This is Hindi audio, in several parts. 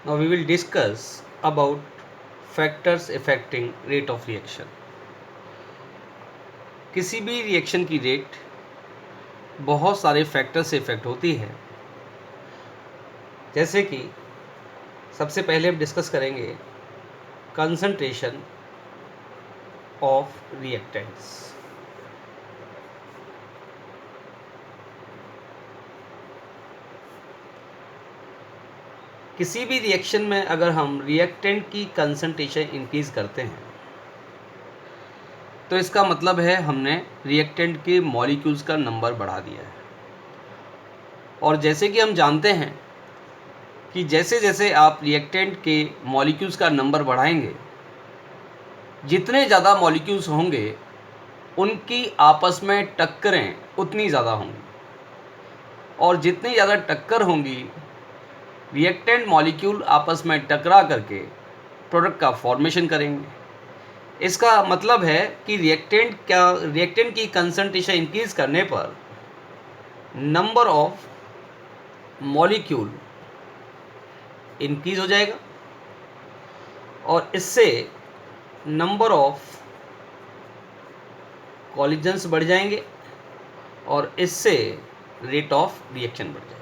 Now we will discuss about factors affecting rate of reaction. किसी भी रिएक्शन की रेट बहुत सारे फैक्टर से इफेक्ट होती है, जैसे कि सबसे पहले हम डिस्कस करेंगे कंसंट्रेशन ऑफ रिएक्टेंट्स। किसी भी रिएक्शन में अगर हम रिएक्टेंट की कंसंट्रेशन इंक्रीज करते हैं तो इसका मतलब है हमने रिएक्टेंट के मॉलिक्यूल्स का नंबर बढ़ा दिया है। और जैसे कि हम जानते हैं कि जैसे जैसे आप रिएक्टेंट के मॉलिक्यूल्स का नंबर बढ़ाएंगे, जितने ज़्यादा मॉलिक्यूल्स होंगे उनकी आपस में टक्करें उतनी ज़्यादा होंगी, और जितनी ज़्यादा टक्कर होंगी रिएक्टेंट मॉलिक्यूल आपस में टकरा करके प्रोडक्ट का फॉर्मेशन करेंगे। इसका मतलब है कि रिएक्टेंट की कंसंट्रेशन इंक्रीज करने पर नंबर ऑफ मॉलिक्यूल इंक्रीज हो जाएगा और इससे नंबर ऑफ कॉलिजन्स बढ़ जाएंगे और इससे रेट ऑफ रिएक्शन बढ़ जाएगा।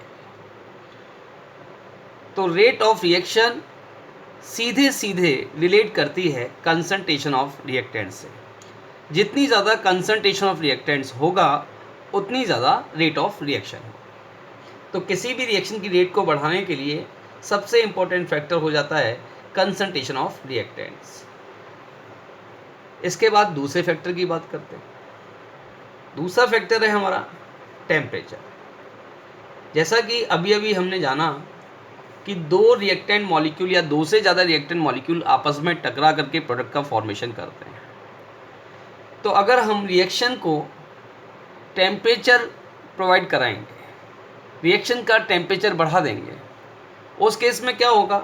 तो रेट ऑफ रिएक्शन सीधे सीधे रिलेट करती है कंसंट्रेशन ऑफ रिएक्टेंट्स से। जितनी ज़्यादा कंसंट्रेशन ऑफ रिएक्टेंट्स होगा उतनी ज़्यादा रेट ऑफ रिएक्शन होगा। तो किसी भी रिएक्शन की रेट को बढ़ाने के लिए सबसे इम्पोर्टेंट फैक्टर हो जाता है कंसंट्रेशन ऑफ रिएक्टेंट्स। इसके बाद दूसरे फैक्टर की बात करते हैं। दूसरा फैक्टर है हमारा टेम्परेचर। जैसा कि अभी अभी हमने जाना कि दो रिएक्टेंट मॉलिक्यूल या दो से ज़्यादा रिएक्टेंट मॉलिक्यूल आपस में टकरा करके प्रोडक्ट का फॉर्मेशन करते हैं। तो अगर हम रिएक्शन को टेम्परेचर प्रोवाइड कराएंगे, रिएक्शन का टेम्परेचर बढ़ा देंगे, उस केस में क्या होगा,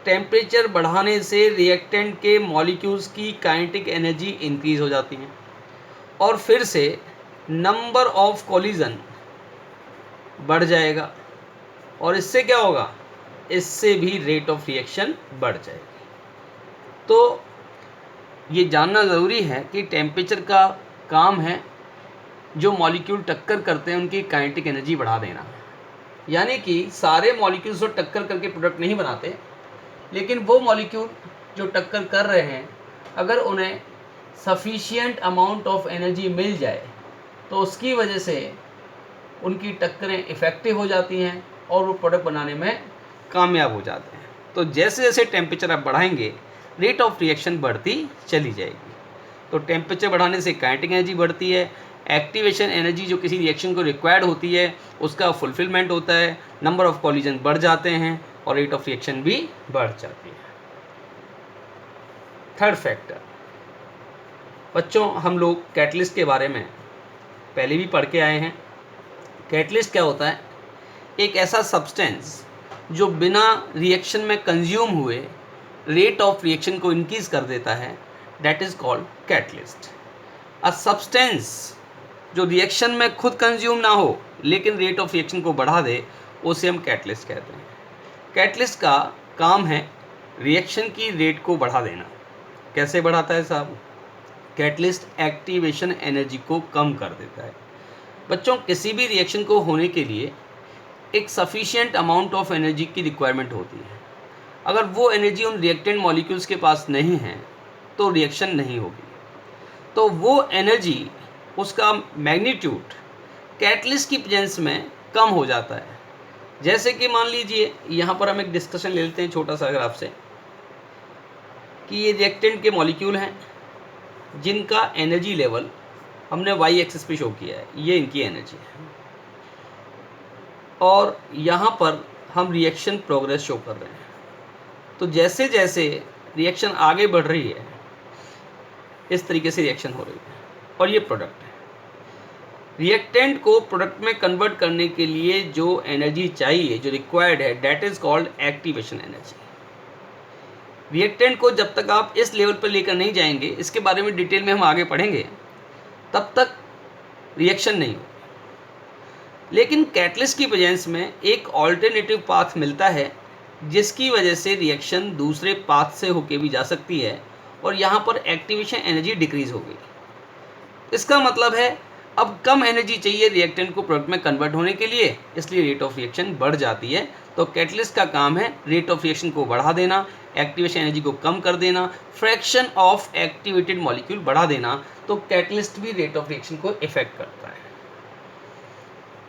टेम्परेचर बढ़ाने से रिएक्टेंट के मॉलिक्यूल्स की काइनेटिक एनर्जी इंक्रीज हो जाती है और फिर से नंबर ऑफ कोलिजन बढ़ जाएगा और इससे क्या होगा, इससे भी रेट ऑफ रिएक्शन बढ़ जाएगी। तो ये जानना ज़रूरी है कि टेम्परेचर का काम है जो मॉलिक्यूल टक्कर करते हैं उनकी काइनेटिक एनर्जी बढ़ा देना। यानी कि सारे मॉलिक्यूल्स तो टक्कर करके प्रोडक्ट नहीं बनाते, लेकिन वो मॉलिक्यूल जो टक्कर कर रहे हैं अगर उन्हें सफिशिएंट अमाउंट ऑफ एनर्जी मिल जाए तो उसकी वजह से उनकी टक्करें इफ़ेक्टिव हो जाती हैं और वो प्रोडक्ट बनाने में कामयाब हो जाते हैं। तो जैसे जैसे टेम्परेचर आप बढ़ाएंगे रेट ऑफ रिएक्शन बढ़ती चली जाएगी। तो टेम्परेचर बढ़ाने से काइनेटिक एनर्जी बढ़ती है, एक्टिवेशन एनर्जी जो किसी रिएक्शन को रिक्वायर्ड होती है उसका फुलफिलमेंट होता है, नंबर ऑफ कॉलिजन बढ़ जाते हैं और रेट ऑफ रिएक्शन भी बढ़ जाती है। थर्ड फैक्टर, बच्चों हम लोग कैटलिस्ट के बारे में पहले भी पढ़ के आए हैं। कैटलिस्ट क्या होता है, एक ऐसा सब्सटेंस जो बिना रिएक्शन में कंज्यूम हुए रेट ऑफ रिएक्शन को इंक्रीज कर देता है, that is called catalyst. A substance जो रिएक्शन में खुद कंज्यूम ना हो लेकिन रेट ऑफ रिएक्शन को बढ़ा दे उसे हम कैटलिस्ट कहते हैं। कैटलिस्ट का काम है रिएक्शन की रेट को बढ़ा देना। कैसे बढ़ाता है साहब, कैटलिस्ट एक्टिवेशन एनर्जी को कम कर देता है। बच्चों किसी भी रिएक्शन को होने के लिए एक सफिशिएंट अमाउंट ऑफ एनर्जी की रिक्वायरमेंट होती है। अगर वो एनर्जी उन रिएक्टेंट मॉलिक्यूल्स के पास नहीं है तो रिएक्शन नहीं होगी। तो वो एनर्जी, उसका मैग्नीट्यूड कैटलिस्ट की प्रेजेंस में कम हो जाता है। जैसे कि मान लीजिए यहाँ पर हम एक डिस्कशन ले लेते हैं छोटा सा अगर आपसे, कि ये रिएक्टेंट के मॉलिक्यूल हैं जिनका एनर्जी लेवल हमने वाई एक्सिस पे शो किया है, ये इनकी एनर्जी है, और यहाँ पर हम रिएक्शन प्रोग्रेस शो कर रहे हैं। तो जैसे जैसे रिएक्शन आगे बढ़ रही है इस तरीके से रिएक्शन हो रही है और ये प्रोडक्ट है। रिएक्टेंट को प्रोडक्ट में कन्वर्ट करने के लिए जो एनर्जी चाहिए, जो रिक्वायर्ड है, that is called activation energy. Reactant को जब तक आप इस लेवल पर लेकर नहीं जाएंगे, इसके बारे में डिटेल में हम आगे पढ़ेंगे, तब तक रिएक्शन नहीं होगी। लेकिन कैटलिस्ट की प्रेजेंस में एक ऑल्टरनेटिव पाथ मिलता है जिसकी वजह से रिएक्शन दूसरे पाथ से होके भी जा सकती है और यहाँ पर एक्टिवेशन एनर्जी डिक्रीज हो गई। इसका मतलब है अब कम एनर्जी चाहिए रिएक्टेंट को प्रोडक्ट में कन्वर्ट होने के लिए, इसलिए रेट ऑफ रिएक्शन बढ़ जाती है। तो कैटलिस्ट का काम है रेट ऑफ रिएक्शन को बढ़ा देना, एक्टिवेशन एनर्जी को कम कर देना, फ्रैक्शन ऑफ एक्टिवेटेड मॉलिक्यूल बढ़ा देना। तो कैटलिस्ट भी रेट ऑफ रिएक्शन को इफेक्ट करता है।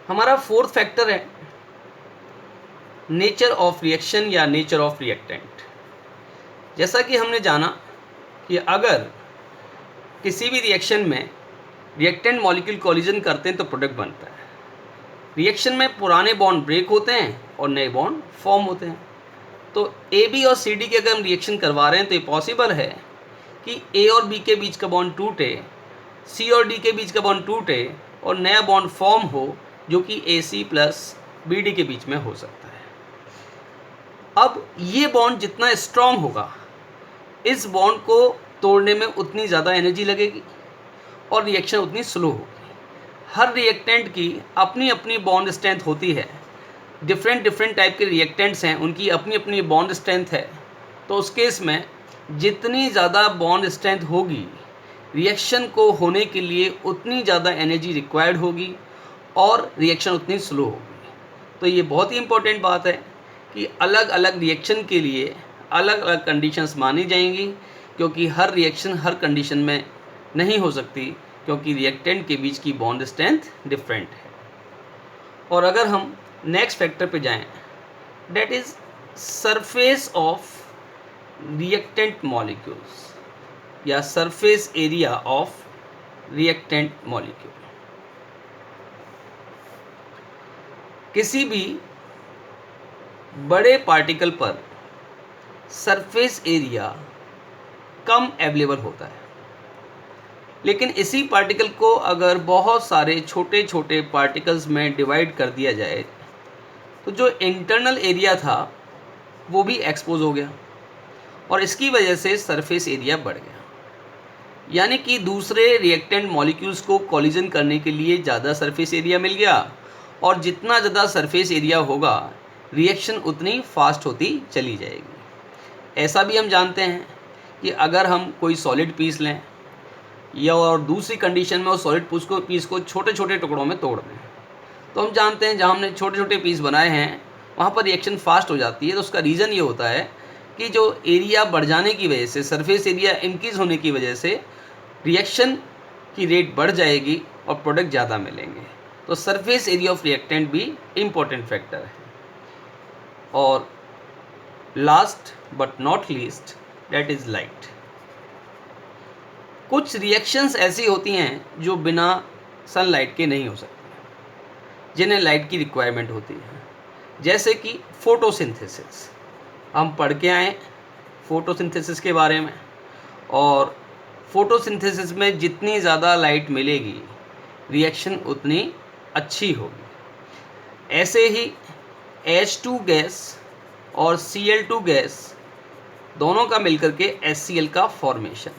हमारा फोर्थ फैक्टर है नेचर ऑफ रिएक्शन या नेचर ऑफ रिएक्टेंट। जैसा कि हमने जाना कि अगर किसी भी रिएक्शन में रिएक्टेंट मॉलिक्यूल कोलिजन करते हैं तो प्रोडक्ट बनता है। रिएक्शन में पुराने बॉन्ड ब्रेक होते हैं और नए बॉन्ड फॉर्म होते हैं। तो ए बी और सी डी के अगर हम रिएक्शन करवा रहे हैं तो ये पॉसिबल है कि ए और बी के बीच का बॉन्ड टूटे, सी और डी के बीच का बॉन्ड टूटे और नया बॉन्ड फॉर्म हो जो कि ए सी प्लस बी डी के बीच में हो सकता है। अब ये बॉन्ड जितना स्ट्रॉन्ग होगा, इस बॉन्ड को तोड़ने में उतनी ज़्यादा एनर्जी लगेगी और रिएक्शन उतनी स्लो होगी। हर रिएक्टेंट की अपनी अपनी बॉन्ड स्ट्रेंथ होती है। डिफरेंट टाइप के रिएक्टेंट्स हैं, उनकी अपनी अपनी बॉन्ड स्ट्रेंथ है। तो उस केस में जितनी ज़्यादा बॉन्ड स्ट्रेंथ होगी, रिएक्शन को होने के लिए उतनी ज़्यादा एनर्जी रिक्वायर्ड होगी और रिएक्शन उतनी स्लो होगी। तो ये बहुत ही इम्पोर्टेंट बात है कि अलग अलग रिएक्शन के लिए अलग अलग कंडीशंस मानी जाएंगी, क्योंकि हर रिएक्शन हर कंडीशन में नहीं हो सकती, क्योंकि रिएक्टेंट के बीच की बॉन्ड स्ट्रेंथ डिफरेंट है। और अगर हम नेक्स्ट फैक्टर पे जाएं, that is surface of reactant molecules या surface area of reactant molecule. किसी भी बड़े पार्टिकल पर सरफेस एरिया कम अवेलेबल होता है, लेकिन इसी पार्टिकल को अगर बहुत सारे छोटे छोटे पार्टिकल्स में डिवाइड कर दिया जाए तो जो इंटरनल एरिया था वो भी एक्सपोज हो गया और इसकी वजह से सरफेस एरिया बढ़ गया। यानी कि दूसरे रिएक्टेंट मॉलिक्यूल्स को कोलिजन करने के लिए ज़्यादा सरफेस एरिया मिल गया और जितना ज़्यादा सरफेस एरिया होगा रिएक्शन उतनी फास्ट होती चली जाएगी। ऐसा भी हम जानते हैं कि अगर हम कोई सॉलिड पीस लें या और दूसरी कंडीशन में उस सॉलिड पीस को छोटे छोटे टुकड़ों में तोड़ दें, तो हम जानते हैं जहाँ हमने छोटे छोटे पीस बनाए हैं वहाँ पर रिएक्शन फास्ट हो जाती है। तो उसका रीज़न ये होता है कि जो एरिया बढ़ जाने की वजह से, सरफेस एरिया इंक्रीज़ होने की वजह से रिएक्शन की रेट बढ़ जाएगी और प्रोडक्ट ज़्यादा मिलेंगे। तो सरफेस एरिया ऑफ रिएक्टेंट भी इम्पोर्टेंट फैक्टर है। और last but not least, that is light. कुछ रिएक्शंस ऐसी होती हैं जो बिना सनलाइट के नहीं हो सकती, जिन्हें लाइट की रिक्वायरमेंट होती है, जैसे कि फोटोसिंथेसिस। हम पढ़ के आए फोटोसिंथेसिस के बारे में, और फोटोसिंथेसिस में जितनी ज़्यादा लाइट मिलेगी रिएक्शन उतनी अच्छी होगी। ऐसे ही H2 गैस और Cl2 गैस दोनों का मिलकर के HCl का फॉर्मेशन।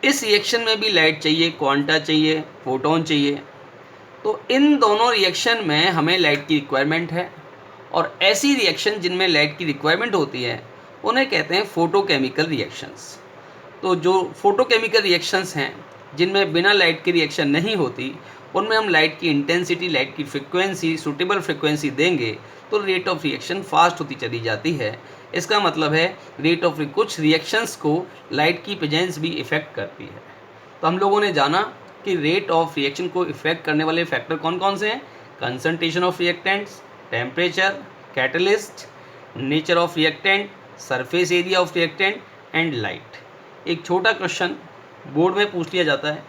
इस रिएक्शन में भी लाइट चाहिए, क्वांटा चाहिए, फोटोन चाहिए। तो इन दोनों रिएक्शन में हमें लाइट की रिक्वायरमेंट है, और ऐसी रिएक्शन जिनमें लाइट की रिक्वायरमेंट होती है उन्हें कहते हैं फोटोकेमिकल रिएक्शंस। तो जो फोटोकेमिकल रिएक्शंस हैं जिनमें बिना लाइट की रिएक्शन नहीं होती, उनमें हम लाइट की इंटेंसिटी, लाइट की फ्रिक्वेंसी, सूटेबल फ्रिक्वेंसी देंगे तो रेट ऑफ रिएक्शन फास्ट होती चली जाती है। इसका मतलब है रेट ऑफ कुछ रिएक्शंस को लाइट की प्रेजेंस भी इफ़ेक्ट करती है। तो हम लोगों ने जाना कि रेट ऑफ रिएक्शन को इफ़ेक्ट करने वाले फैक्टर कौन कौन से हैं। Concentration of reactants, temperature, catalyst, nature of reactant, surface area of reactant and light. एक छोटा क्वेश्चन बोर्ड में पूछ लिया जाता है,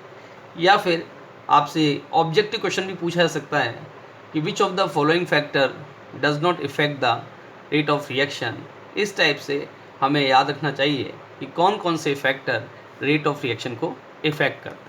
या फिर आपसे ऑब्जेक्टिव क्वेश्चन भी पूछा जा सकता है कि which of the following factor does not effect the rate of reaction. इस टाइप से हमें याद रखना चाहिए कि कौन कौन से फैक्टर रेट ऑफ रिएक्शन को इफ़ेक्ट करते हैं।